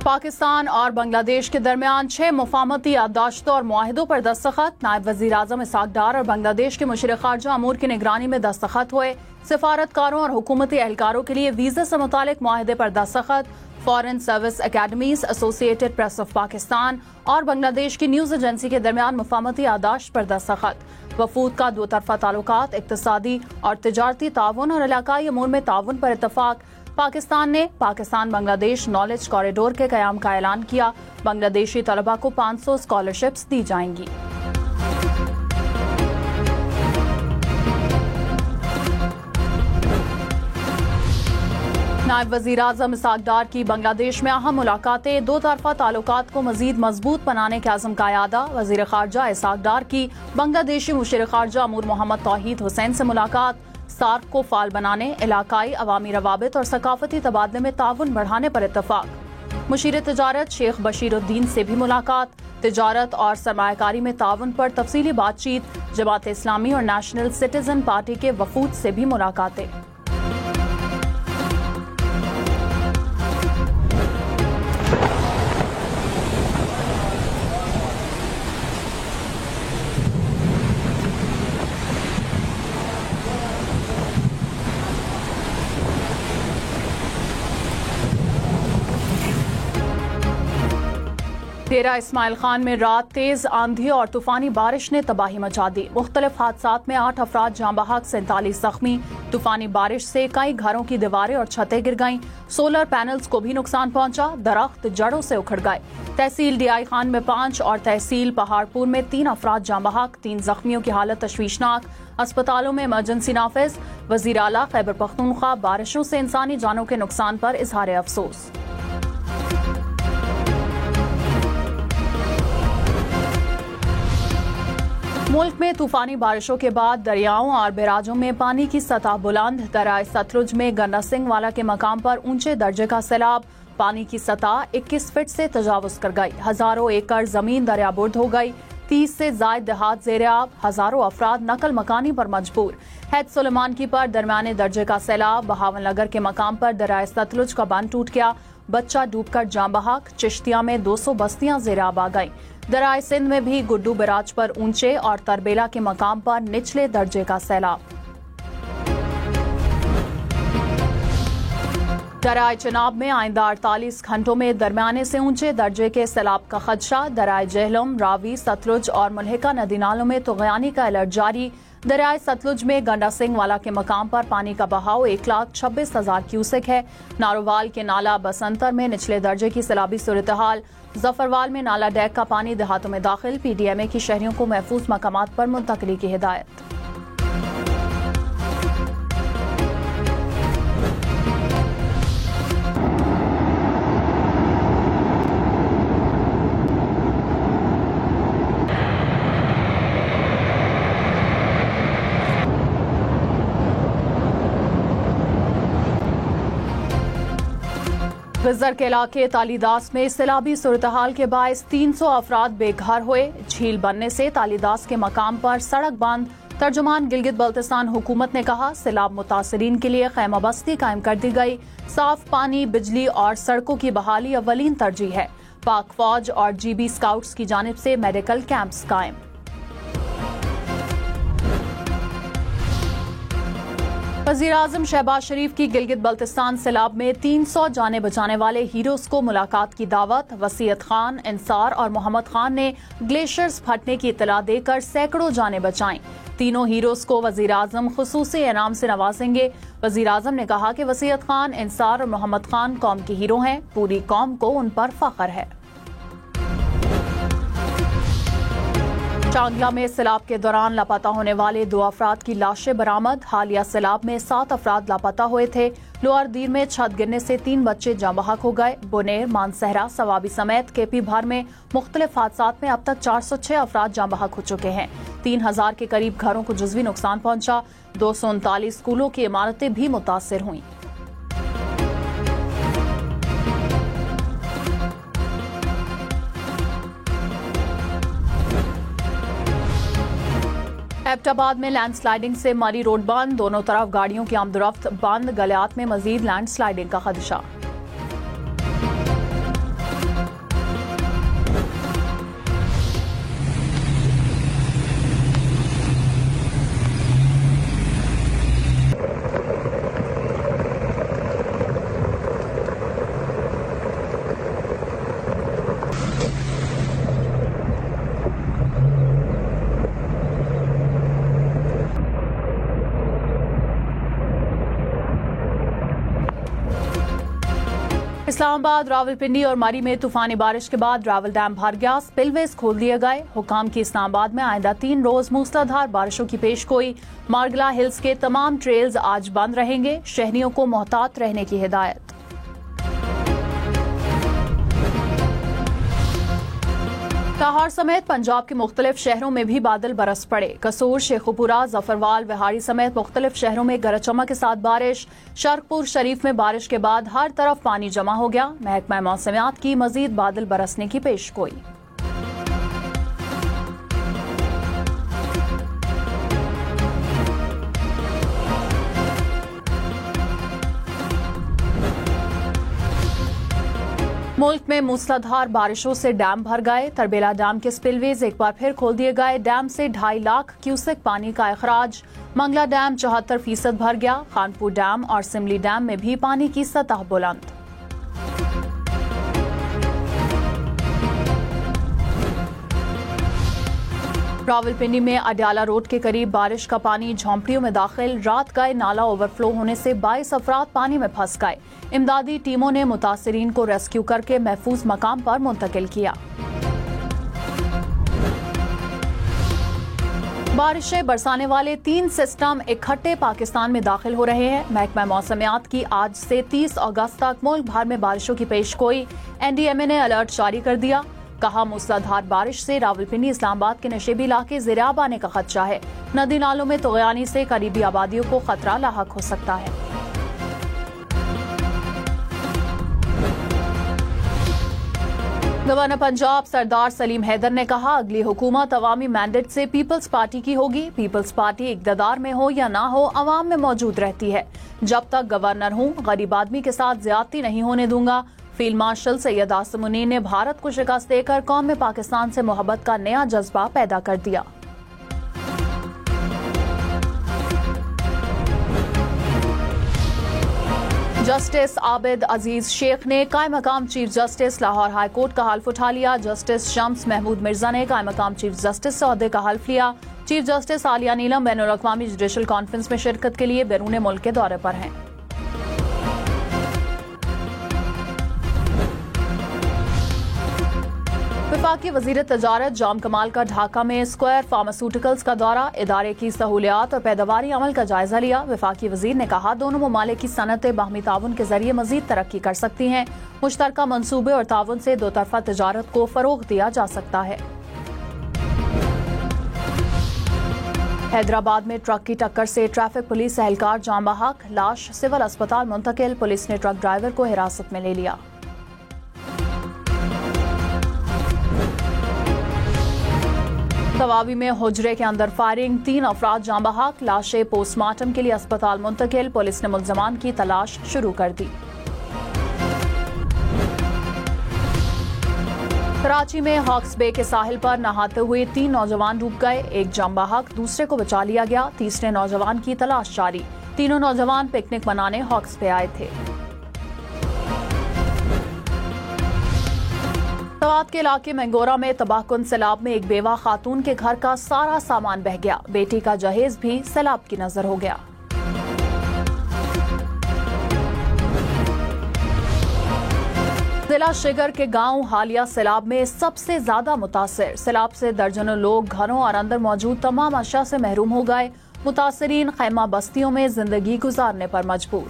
पाकिस्तान और बांग्लादेश के दरमियान 6 मुफाहमती याददाश्तों और मुआहिदों पर दस्तखत। नायब वजीर आजम इसहाक डार और बांग्लादेश के मुशीर खारजा अमूर की निगरानी में दस्तखत हुए। सिफारतकारों और हुकूमती एहलकारों के लिए वीजा से मुतालिक मुआहिदे पर दस्तखत। Foreign service academies, associated press of Pakistan और बांग्लादेश की न्यूज एजेंसी के दरमियान मुफाहमती याददाश्त पर दस्तखत। वफूद का दो तरफा ताल्लुकात, इक्तिसादी और तिजारती ताउन और इलाकाई अमूर में ताउन पर इतफाक। पाकिस्तान ने पाकिस्तान बांग्लादेश नॉलेज कॉरिडोर के कयाम का ऐलान किया। बांग्लादेशी तलबा को 500 स्कॉलरशिप्स दी जाएंगी। नायब वजीर आजम इसहाक डार की बांग्लादेश में अहम मुलाकातें। दो तरफा ताल्लुकात को मजीद मजबूत बनाने के आज़म का यादा। वजीर खारजा इसहाक डार की बांग्लादेशी मुशीर खारजा अमूर मोहम्मद तौहीद हुसैन से मुलाकात। सार्क को फाल बनाने, इलाकाई अवामी रवाबित और सकाफती तबादले में ताउन बढ़ाने पर इत्तफाक। मुशीर तिजारत शेख बशीरुद्दीन से भी मुलाकात। तिजारत और सरमायाकारी में ताउन पर तफसीली बातचीत। जमात इस्लामी और नेशनल सिटीजन पार्टी के वफूद से भी मुलाकातें। डेरा इस्माइल खान में रात तेज आंधी और तूफानी बारिश ने तबाही मचा दी। मुख्तलिफ हादसात में 8 अफराद जाँ बहक, 47 जख्मी। तूफानी बारिश से कई घरों की दीवारें और छतें गिर गईं। सोलर पैनल्स को भी नुकसान पहुंचा। दरख्त जड़ों से उखड़ गए। तहसील डीआई खान में 5 और तहसील पहाड़पुर में 3 अफराद जाँ बहक, 3 जख्मियों की हालत तशवीशनाक। अस्पतालों में इमरजेंसी नाफिज। वजीर आला खैबर पख्तूनख्वा बारिशों से इंसानी जानों के नुकसान पर इजहार अफसोस। मुल्क में तूफानी बारिशों के बाद दरियाओं और बैराजों में पानी की सतह बुलंद। दरियाए सतलुज में गन्ना सिंह वाला के मकाम पर ऊंचे दर्जे का सैलाब। पानी की सतह 21 फीट से तजावुज कर गई। हजारों एकड़ जमीन दरियाबुर्द हो गई। 30 से जायद देहात ज़ेर-ए-आब। हजारों अफराद नकल मकानी पर मजबूर। हैद सुलेमान की पर दरमियाने दर्जे का सैलाब। बहावन नगर के मकाम पर दरियाए सतलुज का बांध टूट गया। बच्चा डूबकर जाँ बहक। चिश्तिया में 200 बस्तियां ज़ेर-ए-आब आ गईं। दरियाए सिंध में भी गुड्डू बैराज पर ऊंचे और तरबेला के मकाम पर निचले दर्जे का सैलाब। दरियाए चिनाब में आइंदा 48 घंटों में दरमियाने से ऊंचे दर्जे के सैलाब का खदशा। दरियाए जेहलम, रावी, सतलुज और मुल्हिका नदी नालों में तुग़यानी का अलर्ट जारी। दरियाए सतलुज में गंडा सिंह वाला के मकाम पर पानी का बहाव 1,26,000 क्यूसेक है। नारोवाल के नाला बसंतर में निचले दर्जे की सैलाबी सूरत-ए-हाल। जफरवाल में नाला डैक का पानी देहातों में दाखिल। PDMA की शहरियों को महफूज मकामात पर मुंतकिली की हिदायत। विजर के इलाके तालीदास में सैलाबी सूरत-हाल के बायस 300 अफराद बेघर हुए। झील बनने से तालीदास के मकाम पर सड़क बंद। तर्जुमान गिलगित बल्तिस्तान हुकूमत ने कहा, सैलाब मुतासरीन के लिए खैमा बस्ती कायम कर दी गई। साफ पानी, बिजली और सड़कों की बहाली अव्वलीन तरजीह है। पाक फौज और GB स्काउट्स की जानिब से मेडिकल कैंप्स कायम। वज़ीर आज़म शहबाज शरीफ की गिलगित बल्तिस्तान सैलाब में 300 जाने बचाने वाले हीरोज को मुलाकात की दावत। वसीयत खान, इंसार और मोहम्मद खान ने ग्लेशियर्स फटने की इतला देकर सैकड़ों जाने बचाईं। तीनों हीरोज को वज़ीर आज़म खुसूसी इनाम से नवाजेंगे। वज़ीर आज़म ने कहा कि वसीयत खान, इंसार और मोहम्मद खान कौम के हीरो हैं। पूरी कौम को उन पर फख्र है। चांगला में सैलाब के दौरान लापता होने वाले 2 अफराद की लाशें बरामद। हालिया सैलाब में 7 अफराद लापता हुए थे। लोअर दीर में छत गिरने से 3 बच्चे जाँ बहक हो गए। बुनेर, मानसहरा, सवाबी समेत KP भर में मुख्तलिफ हादसात में अब तक 406 अफराद जाँ बहक हो चुके हैं। 3000 के करीब घरों को जुज़वी नुकसान पहुंचा। 239 स्कूलों की इमारतें भी मुतासिर हुई। एबटाबाद में लैंडस्लाइडिंग से मरी रोड बंद। दोनों तरफ गाड़ियों की आमदोरफ्त बंद। गलियात में मजीद लैंडस्लाइडिंग का खदशा। इस्लामाबाद, रावलपिंडी और मरी में तूफानी बारिश के बाद रावल डैम भर गया, स्पिलवेज खोल दिए गए। हुकाम की इस्लामाबाद में आइंदा 3 रोज मूसलाधार बारिशों की पेशगोई। मार्गला हिल्स के तमाम ट्रेल्स आज बंद रहेंगे, शहरियों को मोहतात रहने की हिदायत। लाहौर समेत पंजाब के मुख्तलिफ शहरों में भी बादल बरस पड़े। कसूर, शेखुपुरा, जफरवाल, विहाड़ी समेत मुख्तलिफ शहरों में गरज चमक के साथ बारिश। शर्कपुर शरीफ में बारिश के बाद हर तरफ पानी जमा हो गया। महकमा मौसमियात की मजीद बादल बरसने की पेशगोई। मुल्क में मूसलाधार बारिशों से डैम भर गए। तरबेला डैम के स्पिलवेज एक बार फिर खोल दिए गए। डैम से 2.5 लाख क्यूसेक पानी का अखराज। मंगला डैम 74% भर गया। खानपुर डैम और सिमली डैम में भी पानी की सतह बुलंद। रावलपिंडी में अडयाला रोड के करीब बारिश का पानी झोंपड़ियों में दाखिल। रात गए नाला ओवरफ्लो होने से 22 अफराद पानी में फंस गए। इमदादी टीमों ने मुतासिरीन को रेस्क्यू करके महफूज मकाम पर मुंतकिल किया। बारिशें बरसाने वाले 3 सिस्टम इकट्ठे पाकिस्तान में दाखिल हो रहे हैं। महकमा मौसमियात की आज से 30 अगस्त तक मुल्क भर में बारिशों की पेशगोई। NDMA ने अलर्ट जारी कर दिया। कहा, मूसलाधार बारिश से रावलपिंडी, इस्लामाबाद के नशेबी इलाके ज़ेराब आने का खदशा है। नदी नालों में तुग़यानी से करीबी आबादियों को खतरा लाहक हो सकता है। गवर्नर पंजाब सरदार सलीम हैदर ने कहा, अगली हुकूमत अवामी मैंडेट से पीपल्स पार्टी की होगी। पीपल्स पार्टी इक़्तिदार में हो या ना हो, अवाम में मौजूद रहती है। जब तक गवर्नर हूँ, गरीब आदमी के साथ ज्यादती नहीं होने दूंगा। फील्ड मार्शल सैयद आसिम मुनीर ने भारत को शिकस्त देकर कौम में पाकिस्तान से मोहब्बत का नया जज्बा पैदा कर दिया। जस्टिस आबिद अजीज शेख ने कायम मकाम chief justice Lahore high court का हल्फ उठा लिया। जस्टिस शम्स महमूद मिर्जा ने कायम मकाम चीफ जस्टिस से ओहदे का हल्फ लिया। चीफ जस्टिस आलिया नीलम बैनुल अक़वामी जुडिशल कॉन्फ्रेंस में शिरकत के लिए बैरून मुल्क के दौरे पर हैं। वफाकी वज़ीर तजारत जाम कमाल का ढाका में स्क्वायर फार्मास्यूटिकल्स का दौरा। इदारे की सहूलियात और पैदावारी अमल का जायजा लिया। वफाकी वज़ीर ने कहा, दोनों ममालिक की सनतें बाहमी ताउन के जरिए मजीद तरक्की कर सकती हैं। मुश्तरका मंसूबे और ताउन से दो तरफा तजारत को फरोग दिया जा सकता है। हैदराबाद में ट्रक की टक्कर से ट्रैफिक पुलिस एहलकार जान बहक, लाश सिविल अस्पताल मुंतकिल। पुलिस ने ट्रक ड्राइवर को हिरासत में ले लिया। तवावी में हुजरे के अंदर फायरिंग, 3 अफराद जान बहक, लाशें पोस्टमार्टम के लिए अस्पताल मुंतकिल। पुलिस ने मुल्जमान की तलाश शुरू कर दी। कराची में हॉक्स बे के साहिल पर नहाते हुए 3 नौजवान डूब गए। एक जान बहक, दूसरे को बचा लिया गया। तीसरे नौजवान की तलाश जारी। तीनों नौजवान पिकनिक मनाने हॉक्स पे आए थे। सवात के इलाके मंगोरा में तबाहकुन सैलाब में एक बेवा खातून के घर का सारा सामान बह गया। बेटी का जहेज भी सैलाब की नजर हो गया। जिला शिगर के गांव हालिया सैलाब में सबसे ज्यादा मुतासिर। सैलाब से दर्जनों लोग घरों और अंदर मौजूद तमाम अशिया से महरूम हो गए। मुतासिरीन खैमा बस्तियों में जिंदगी गुजारने पर मजबूर।